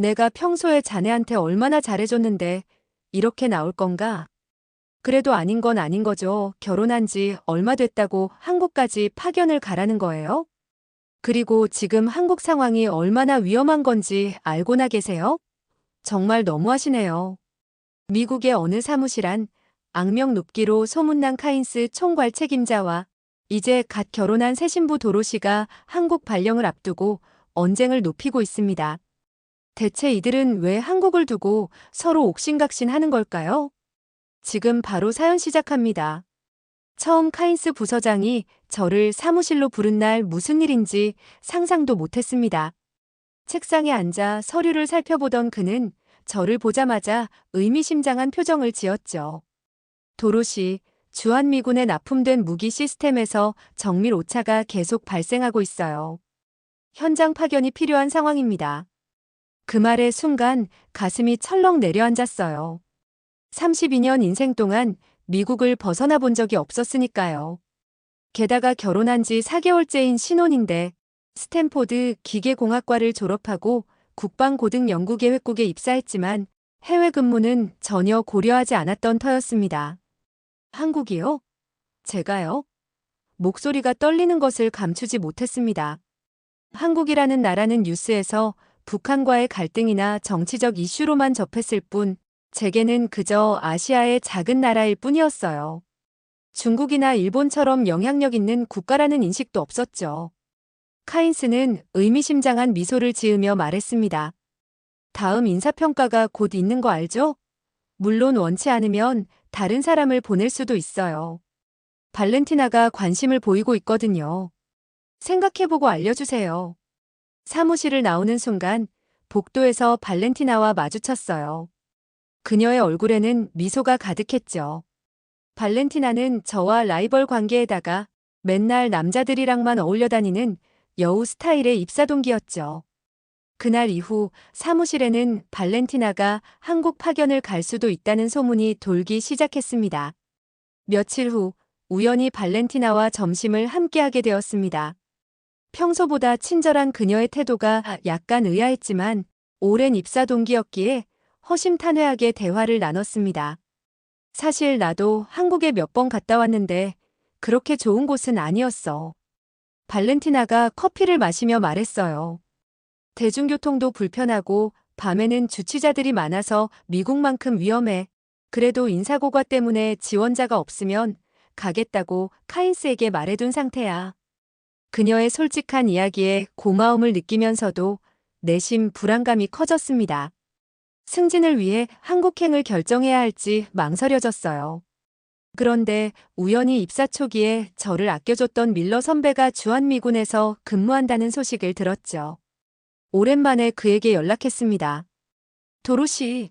내가 평소에 자네한테 얼마나 잘해줬는데 이렇게 나올 건가? 그래도 아닌 건 아닌 거죠. 결혼한 지 얼마 됐다고 한국까지 파견을 가라는 거예요? 그리고 지금 한국 상황이 얼마나 위험한 건지 알고나 계세요? 정말 너무하시네요. 미국의 어느 사무실 안 악명 높기로 소문난 카인스 총괄 책임자와 이제 갓 결혼한 새 신부 도로시가 한국 발령을 앞두고 언쟁을 높이고 있습니다. 대체 이들은 왜 한국을 두고 서로 옥신각신하는 걸까요? 지금 바로 사연 시작합니다. 처음 카인스 부서장이 저를 사무실로 부른 날 무슨 일인지 상상도 못했습니다. 책상에 앉아 서류를 살펴보던 그는 저를 보자마자 의미심장한 표정을 지었죠. 도로시, 주한미군에 납품된 무기 시스템에서 정밀 오차가 계속 발생하고 있어요. 현장 파견이 필요한 상황입니다. 그 말의 순간 가슴이 철렁 내려앉았어요. 32년 인생 동안 미국을 벗어나 본 적이 없었으니까요. 게다가 결혼한 지 4개월째인 신혼인데 스탠포드 기계공학과를 졸업하고 국방고등연구계획국에 입사했지만 해외 근무는 전혀 고려하지 않았던 터였습니다. 한국이요? 제가요? 목소리가 떨리는 것을 감추지 못했습니다. 한국이라는 나라는 뉴스에서 북한과의 갈등이나 정치적 이슈로만 접했을 뿐 제게는 그저 아시아의 작은 나라일 뿐이었어요. 중국이나 일본처럼 영향력 있는 국가라는 인식도 없었죠. 카인스는 의미심장한 미소를 지으며 말했습니다. 다음 인사평가가 곧 있는 거 알죠? 물론 원치 않으면 다른 사람을 보낼 수도 있어요. 발렌티나가 관심을 보이고 있거든요. 생각해보고 알려주세요. 사무실을 나오는 순간 복도에서 발렌티나와 마주쳤어요. 그녀의 얼굴에는 미소가 가득했죠. 발렌티나는 저와 라이벌 관계에다가 맨날 남자들이랑만 어울려 다니는 여우 스타일의 입사 동기였죠. 그날 이후 사무실에는 발렌티나가 한국 파견을 갈 수도 있다는 소문이 돌기 시작했습니다. 며칠 후 우연히 발렌티나와 점심을 함께하게 되었습니다. 평소보다 친절한 그녀의 태도가 약간 의아했지만 오랜 입사 동기였기에 허심탄회하게 대화를 나눴습니다. 사실 나도 한국에 몇 번 갔다 왔는데 그렇게 좋은 곳은 아니었어. 발렌티나가 커피를 마시며 말했어요. 대중교통도 불편하고 밤에는 주치자들이 많아서 미국만큼 위험해. 그래도 인사고과 때문에 지원자가 없으면 가겠다고 카인스에게 말해둔 상태야. 그녀의 솔직한 이야기에 고마움을 느끼면서도 내심 불안감이 커졌습니다. 승진을 위해 한국행을 결정해야 할지 망설여졌어요. 그런데 우연히 입사 초기에 저를 아껴줬던 밀러 선배가 주한미군에서 근무한다는 소식을 들었죠. 오랜만에 그에게 연락했습니다. 도로시,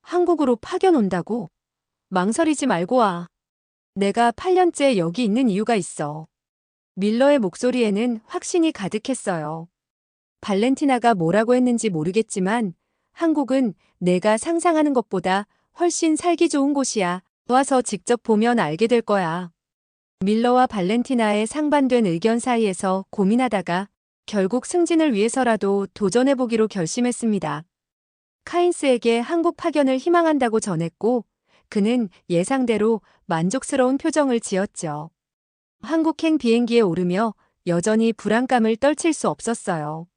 한국으로 파견 온다고? 망설이지 말고 와. 내가 8년째 여기 있는 이유가 있어. 밀러의 목소리에는 확신이 가득했어요. 발렌티나가 뭐라고 했는지 모르겠지만 한국은 내가 상상하는 것보다 훨씬 살기 좋은 곳이야. 와서 직접 보면 알게 될 거야. 밀러와 발렌티나의 상반된 의견 사이에서 고민하다가 결국 승진을 위해서라도 도전해보기로 결심했습니다. 카인스에게 한국 파견을 희망한다고 전했고 그는 예상대로 만족스러운 표정을 지었죠. 한국행 비행기에 오르며 여전히 불안감을 떨칠 수 없었어요.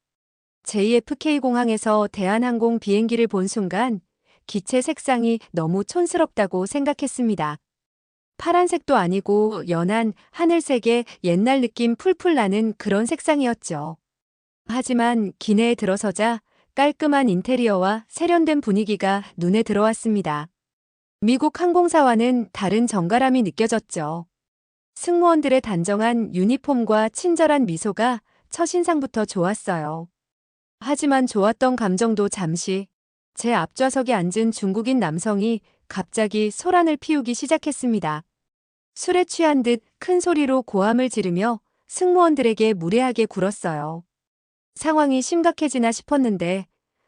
JFK 공항에서 대한항공 비행기를 본 순간 기체 색상이 너무 촌스럽다고 생각했습니다. 파란색도 아니고 연한 하늘색의 옛날 느낌 풀풀 나는 그런 색상이었죠. 하지만 기내에 들어서자 깔끔한 인테리어와 세련된 분위기가 눈에 들어왔습니다. 미국 항공사와는 다른 정갈함이 느껴졌죠. 승무원들의 단정한 유니폼과 친절한 미소가 첫인상부터 좋았어요. 하지만 좋았던 감정도 잠시 제 앞좌석에 앉은 중국인 남성이 갑자기 소란을 피우기 시작했습니다. 술에 취한 듯 큰 소리로 고함을 지르며 승무원들에게 무례하게 굴었어요. 상황이 심각해지나 싶었는데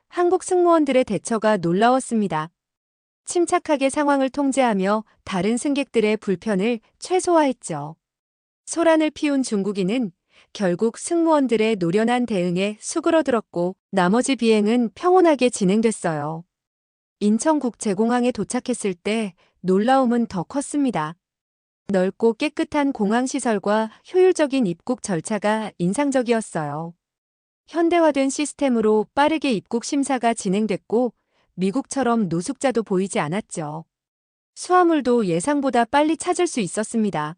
한국 승무원들의 대처가 놀라웠습니다. 침착하게 상황을 통제하며 다른 승객들의 불편을 최소화했죠. 소란을 피운 중국인은 결국 승무원들의 노련한 대응에 수그러들었고 나머지 비행은 평온하게 진행됐어요. 인천국제공항에 도착했을 때 놀라움은 더 컸습니다. 넓고 깨끗한 공항시설과 효율적인 입국 절차가 인상적이었어요. 현대화된 시스템으로 빠르게 입국 심사가 진행됐고 미국처럼 노숙자도 보이지 않았죠. 수화물도 예상보다 빨리 찾을 수 있었습니다.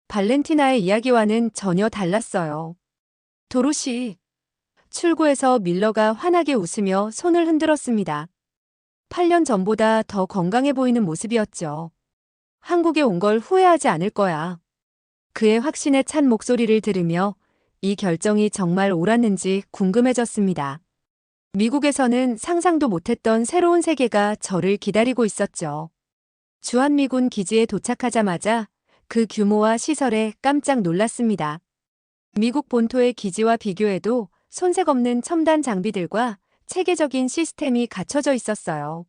발렌티나의 이야기와는 전혀 달랐어요. 도로시. 출구에서 밀러가 환하게 웃으며 손을 흔들었습니다. 8년 전보다 더 건강해 보이는 모습이었죠. 한국에 온 걸 후회하지 않을 거야. 그의 확신에 찬 목소리를 들으며 이 결정이 정말 옳았는지 궁금해졌습니다. 미국에서는 상상도 못했던 새로운 세계가 저를 기다리고 있었죠. 주한미군 기지에 도착하자마자 그 규모와 시설에 깜짝 놀랐습니다. 미국 본토의 기지와 비교해도 손색 없는 첨단 장비들과 체계적인 시스템이 갖춰져 있었어요.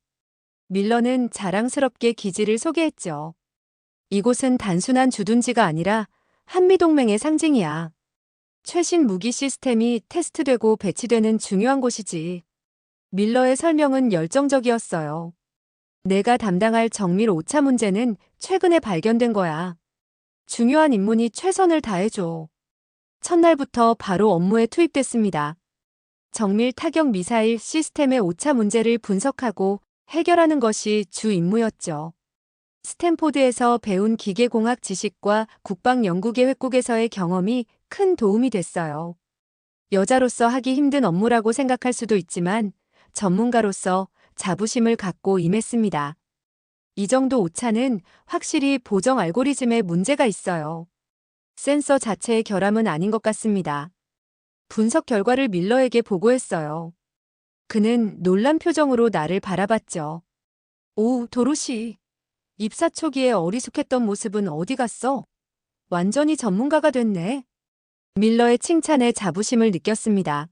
밀러는 자랑스럽게 기지를 소개했죠. 이곳은 단순한 주둔지가 아니라 한미동맹의 상징이야. 최신 무기 시스템이 테스트되고 배치되는 중요한 곳이지. 밀러의 설명은 열정적이었어요. 내가 담당할 정밀 오차 문제는 최근에 발견된 거야. 중요한 인문이 최선을 다해줘. 첫날부터 바로 업무에 투입됐습니다. 정밀 타격 미사일 시스템의 오차 문제를 분석하고 해결하는 것이 주 임무였죠. 스탠포드에서 배운 기계공학 지식과 국방연구계획국에서의 경험이 큰 도움이 됐어요. 여자로서 하기 힘든 업무라고 생각할 수도 있지만 전문가로서 자부심을 갖고 임했습니다. 이 정도 오차는 확실히 보정 알고리즘에 문제가 있어요. 센서 자체의 결함은 아닌 것 같습니다. 분석 결과를 밀러에게 보고했어요. 그는 놀란 표정으로 나를 바라봤죠. 오, 도로시. 입사 초기에 어리숙했던 모습은 어디 갔어? 완전히 전문가가 됐네. 밀러의 칭찬에 자부심을 느꼈습니다.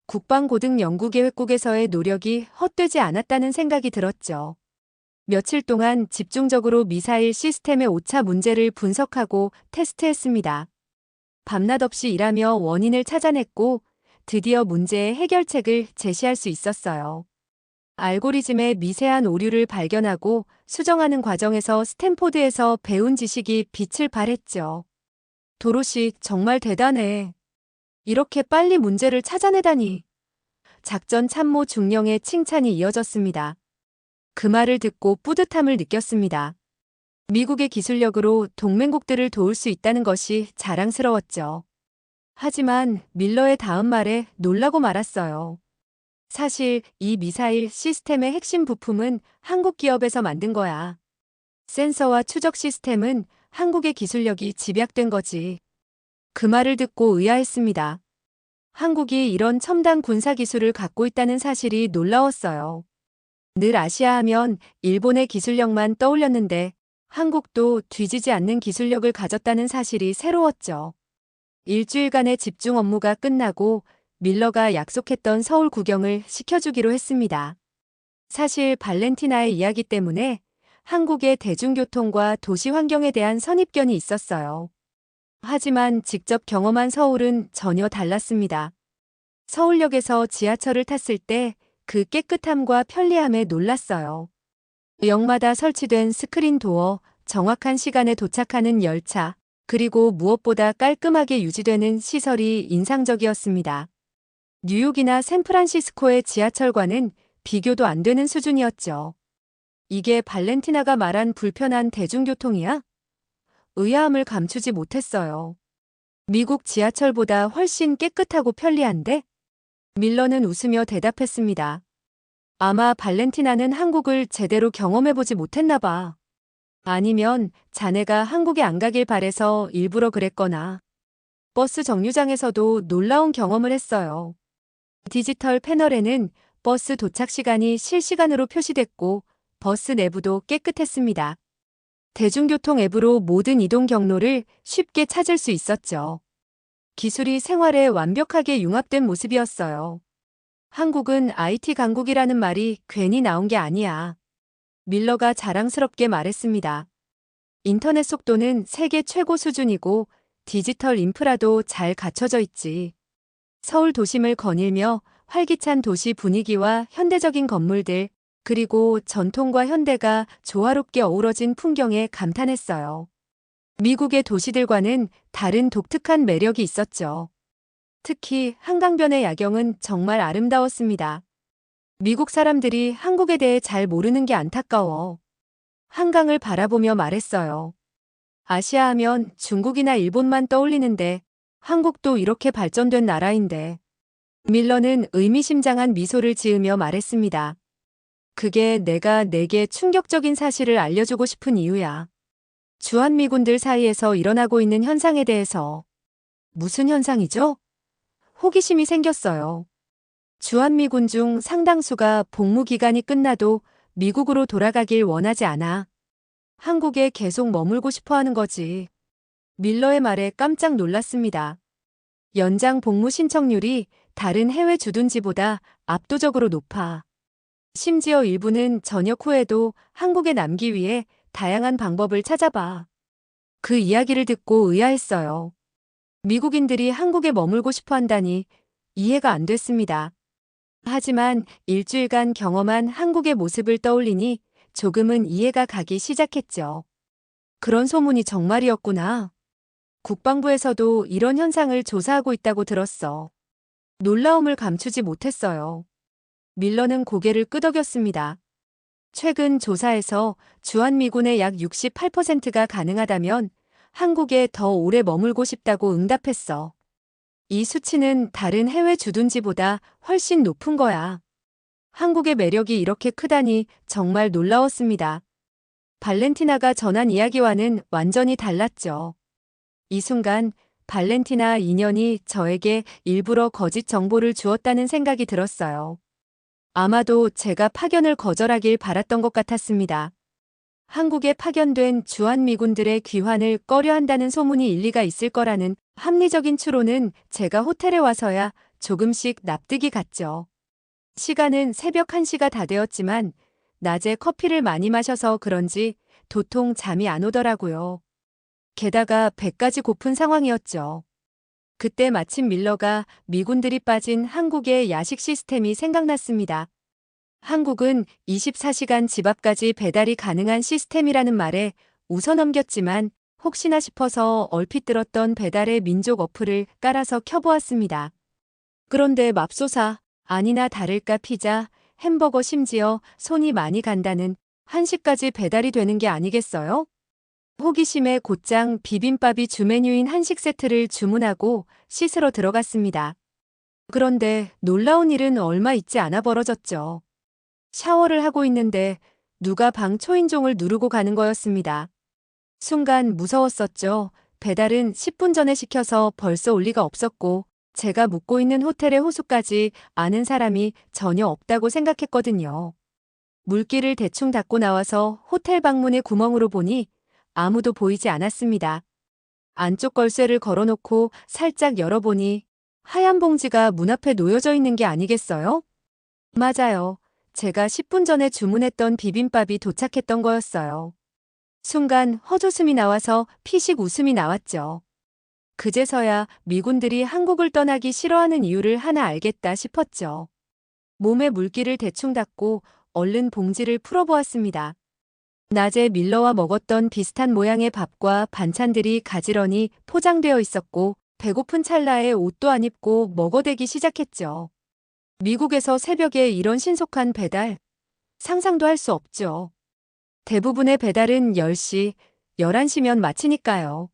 국방고등연구계획국에서의 노력이 헛되지 않았다는 생각이 들었죠. 며칠 동안 집중적으로 미사일 시스템의 오차 문제를 분석하고 테스트했습니다. 밤낮 없이 일하며 원인을 찾아냈고 드디어 문제의 해결책을 제시할 수 있었어요. 알고리즘의 미세한 오류를 발견하고 수정하는 과정에서 스탠포드에서 배운 지식이 빛을 발했죠. 도로시 정말 대단해. 이렇게 빨리 문제를 찾아내다니. 작전 참모 중령의 칭찬이 이어졌습니다. 그 말을 듣고 뿌듯함을 느꼈습니다. 미국의 기술력으로 동맹국들을 도울 수 있다는 것이 자랑스러웠죠. 하지만 밀러의 다음 말에 놀라고 말았어요. 사실 이 미사일 시스템의 핵심 부품은 한국 기업에서 만든 거야. 센서와 추적 시스템은 한국의 기술력이 집약된 거지. 그 말을 듣고 의아했습니다. 한국이 이런 첨단 군사 기술을 갖고 있다는 사실이 놀라웠어요. 늘 아시아 하면 일본의 기술력만 떠올렸는데 한국도 뒤지지 않는 기술력을 가졌다는 사실이 새로웠죠. 일주일간의 집중 업무가 끝나고 밀러가 약속했던 서울 구경을 시켜주기로 했습니다. 사실 발렌티나의 이야기 때문에 한국의 대중교통과 도시 환경에 대한 선입견이 있었어요. 하지만 직접 경험한 서울은 전혀 달랐습니다. 서울역에서 지하철을 탔을 때 그 깨끗함과 편리함에 놀랐어요. 역마다 설치된 스크린 도어, 정확한 시간에 도착하는 열차, 그리고 무엇보다 깔끔하게 유지되는 시설이 인상적이었습니다. 뉴욕이나 샌프란시스코의 지하철과는 비교도 안 되는 수준이었죠. 이게 발렌티나가 말한 불편한 대중교통이야? 의아함을 감추지 못했어요. 미국 지하철보다 훨씬 깨끗하고 편리한데? 밀러는 웃으며 대답했습니다. 아마 발렌티나는 한국을 제대로 경험해보지 못했나 봐. 아니면 자네가 한국에 안 가길 바래서 일부러 그랬거나. 버스 정류장에서도 놀라운 경험을 했어요. 디지털 패널에는 버스 도착 시간이 실시간으로 표시됐고 버스 내부도 깨끗했습니다. 대중교통 앱으로 모든 이동 경로를 쉽게 찾을 수 있었죠. 기술이 생활에 완벽하게 융합된 모습이었어요. 한국은 IT 강국이라는 말이 괜히 나온 게 아니야. 밀러가 자랑스럽게 말했습니다. 인터넷 속도는 세계 최고 수준이고 디지털 인프라도 잘 갖춰져 있지. 서울 도심을 거닐며 활기찬 도시 분위기와 현대적인 건물들, 그리고 전통과 현대가 조화롭게 어우러진 풍경에 감탄했어요. 미국의 도시들과는 다른 독특한 매력이 있었죠. 특히 한강변의 야경은 정말 아름다웠습니다. 미국 사람들이 한국에 대해 잘 모르는 게 안타까워. 한강을 바라보며 말했어요. 아시아 하면 중국이나 일본만 떠올리는데 한국도 이렇게 발전된 나라인데. 밀러는 의미심장한 미소를 지으며 말했습니다. 그게 내가 내게 충격적인 사실을 알려주고 싶은 이유야. 주한미군들 사이에서 일어나고 있는 현상에 대해서. 무슨 현상이죠? 호기심이 생겼어요. 주한미군 중 상당수가 복무 기간이 끝나도 미국으로 돌아가길 원하지 않아. 한국에 계속 머물고 싶어 하는 거지. 밀러의 말에 깜짝 놀랐습니다. 연장 복무 신청률이 다른 해외 주둔지보다 압도적으로 높아. 심지어 일부는 전역 후에도 한국에 남기 위해 다양한 방법을 찾아봐. 그 이야기를 듣고 의아했어요. 미국인들이 한국에 머물고 싶어 한다니 이해가 안 됐습니다. 하지만 일주일간 경험한 한국의 모습을 떠올리니 조금은 이해가 가기 시작했죠. 그런 소문이 정말이었구나. 국방부에서도 이런 현상을 조사하고 있다고 들었어. 놀라움을 감추지 못했어요. 밀러는 고개를 끄덕였습니다. 최근 조사에서 주한미군의 약 68%가 가능하다면 한국에 더 오래 머물고 싶다고 응답했어. 이 수치는 다른 해외 주둔지보다 훨씬 높은 거야. 한국의 매력이 이렇게 크다니 정말 놀라웠습니다. 발렌티나가 전한 이야기와는 완전히 달랐죠. 이 순간 발렌티나 인연이 저에게 일부러 거짓 정보를 주었다는 생각이 들었어요. 아마도 제가 파견을 거절하길 바랐던 것 같았습니다. 한국에 파견된 주한미군들의 귀환을 꺼려한다는 소문이 일리가 있을 거라는 합리적인 추론은 제가 호텔에 와서야 조금씩 납득이 갔죠. 시간은 새벽 1시가 다 되었지만 낮에 커피를 많이 마셔서 그런지 도통 잠이 안 오더라고요. 게다가 배까지 고픈 상황이었죠. 그때 마침 밀러가 미군들이 빠진 한국의 야식 시스템이 생각났습니다. 한국은 24시간 집 앞까지 배달이 가능한 시스템이라는 말에 웃어넘겼지만 혹시나 싶어서 얼핏 들었던 배달의 민족 어플을 깔아서 켜보았습니다. 그런데 맙소사, 아니나 다를까 피자, 햄버거 심지어 손이 많이 간다는 한식까지 배달이 되는 게 아니겠어요? 호기심에 곧장 비빔밥이 주메뉴인 한식 세트를 주문하고 씻으러 들어갔습니다. 그런데 놀라운 일은 얼마 있지 않아 벌어졌죠. 샤워를 하고 있는데 누가 방 초인종을 누르고 가는 거였습니다. 순간 무서웠었죠. 배달은 10분 전에 시켜서 벌써 올 리가 없었고 제가 묵고 있는 호텔의 호수까지 아는 사람이 전혀 없다고 생각했거든요. 물기를 대충 닦고 나와서 호텔 방문의 구멍으로 보니 아무도 보이지 않았습니다. 안쪽 걸쇠를 걸어놓고 살짝 열어보니 하얀 봉지가 문 앞에 놓여져 있는 게 아니겠어요? 맞아요. 제가 10분 전에 주문했던 비빔밥이 도착했던 거였어요. 순간 헛웃음이 나와서 피식 웃음이 나왔죠. 그제서야 미군들이 한국을 떠나기 싫어하는 이유를 하나 알겠다 싶었죠. 몸에 물기를 대충 닦고 얼른 봉지를 풀어보았습니다. 낮에 밀러와 먹었던 비슷한 모양의 밥과 반찬들이 가지런히 포장되어 있었고 배고픈 찰나에 옷도 안 입고 먹어대기 시작했죠. 미국에서 새벽에 이런 신속한 배달, 상상도 할 수 없죠. 대부분의 배달은 10시, 11시면 마치니까요.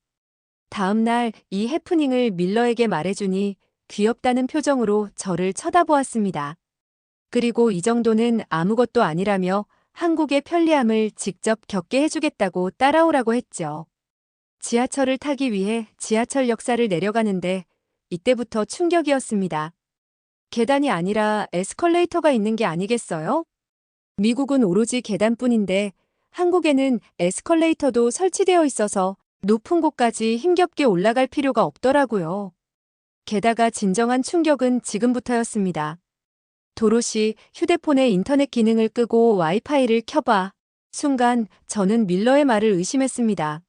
다음 날 이 해프닝을 밀러에게 말해주니 귀엽다는 표정으로 저를 쳐다보았습니다. 그리고 이 정도는 아무것도 아니라며 한국의 편리함을 직접 겪게 해주겠다고 따라오라고 했죠. 지하철을 타기 위해 지하철 역사를 내려가는데 이때부터 충격이었습니다. 계단이 아니라 에스컬레이터가 있는 게 아니겠어요? 미국은 오로지 계단뿐인데 한국에는 에스컬레이터도 설치되어 있어서 높은 곳까지 힘겹게 올라갈 필요가 없더라고요. 게다가 진정한 충격은 지금부터였습니다. 도로시 휴대폰의 인터넷 기능을 끄고 와이파이를 켜봐. 순간 저는 밀러의 말을 의심했습니다.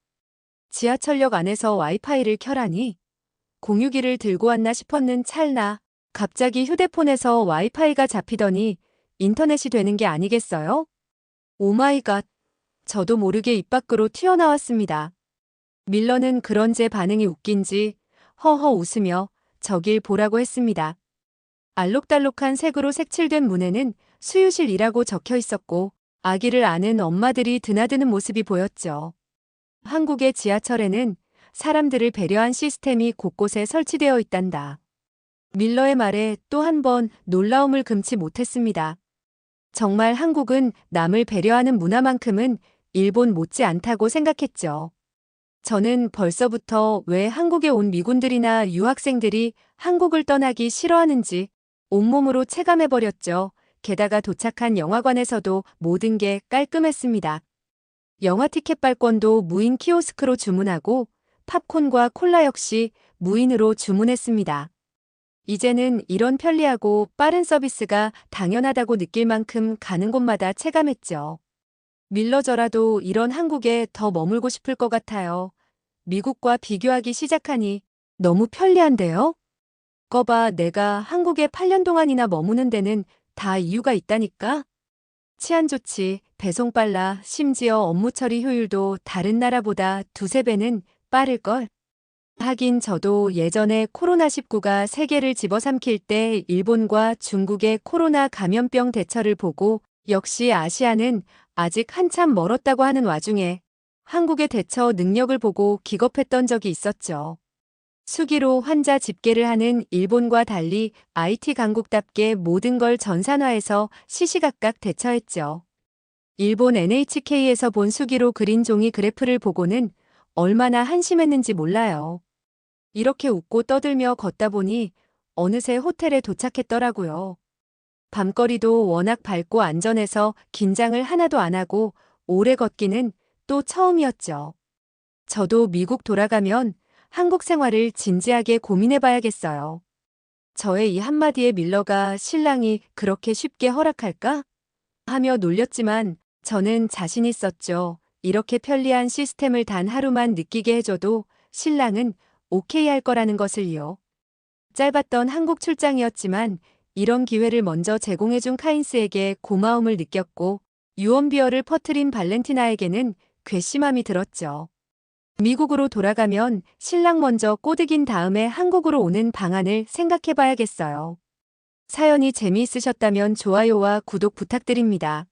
지하철역 안에서 와이파이를 켜라니 공유기를 들고 왔나 싶었는 찰나 갑자기 휴대폰에서 와이파이가 잡히더니 인터넷이 되는 게 아니겠어요? 오마이갓. 저도 모르게 입 밖으로 튀어나왔습니다. 밀러는 그런 제 반응이 웃긴지 허허 웃으며 저길 보라고 했습니다. 알록달록한 색으로 색칠된 문에는 수유실이라고 적혀 있었고 아기를 안은 엄마들이 드나드는 모습이 보였죠. 한국의 지하철에는 사람들을 배려한 시스템이 곳곳에 설치되어 있단다. 밀러의 말에 또 한 번 놀라움을 금치 못했습니다. 정말 한국은 남을 배려하는 문화만큼은 일본 못지 않다고 생각했죠. 저는 벌써부터 왜 한국에 온 미군들이나 유학생들이 한국을 떠나기 싫어하는지 온몸으로 체감해버렸죠. 게다가 도착한 영화관에서도 모든 게 깔끔했습니다. 영화 티켓 발권도 무인 키오스크로 주문하고 팝콘과 콜라 역시 무인으로 주문했습니다. 이제는 이런 편리하고 빠른 서비스가 당연하다고 느낄 만큼 가는 곳마다 체감했죠. 밀러저라도 이런 한국에 더 머물고 싶을 것 같아요. 미국과 비교하기 시작하니 너무 편리한데요? 거봐, 내가 한국에 8년 동안이나 머무는 데는 다 이유가 있다니까? 치안 좋지, 배송 빨라, 심지어 업무 처리 효율도 다른 나라보다 두세 배는 빠를걸? 하긴 저도 예전에 코로나19가 세계를 집어삼킬 때 일본과 중국의 코로나 감염병 대처를 보고 역시 아시아는 아직 한참 멀었다고 하는 와중에 한국의 대처 능력을 보고 기겁했던 적이 있었죠. 수기로 환자 집계를 하는 일본과 달리 IT 강국답게 모든 걸 전산화해서 시시각각 대처했죠. 일본 NHK에서 본 수기로 그린 종이 그래프를 보고는 얼마나 한심했는지 몰라요. 이렇게 웃고 떠들며 걷다 보니 어느새 호텔에 도착했더라고요. 밤거리도 워낙 밝고 안전해서 긴장을 하나도 안 하고 오래 걷기는 또 처음이었죠. 저도 미국 돌아가면 한국 생활을 진지하게 고민해봐야겠어요. 저의 이 한마디에 밀러가 신랑이 그렇게 쉽게 허락할까? 하며 놀렸지만 저는 자신 있었죠. 이렇게 편리한 시스템을 단 하루만 느끼게 해줘도 신랑은 오케이 할 거라는 것을요. 짧았던 한국 출장이었지만 이런 기회를 먼저 제공해준 카인스에게 고마움을 느꼈고 유언비어를 퍼뜨린 발렌티나에게는 괘씸함이 들었죠. 미국으로 돌아가면 신랑 먼저 꼬드긴 다음에 한국으로 오는 방안을 생각해봐야겠어요. 사연이 재미있으셨다면 좋아요와 구독 부탁드립니다.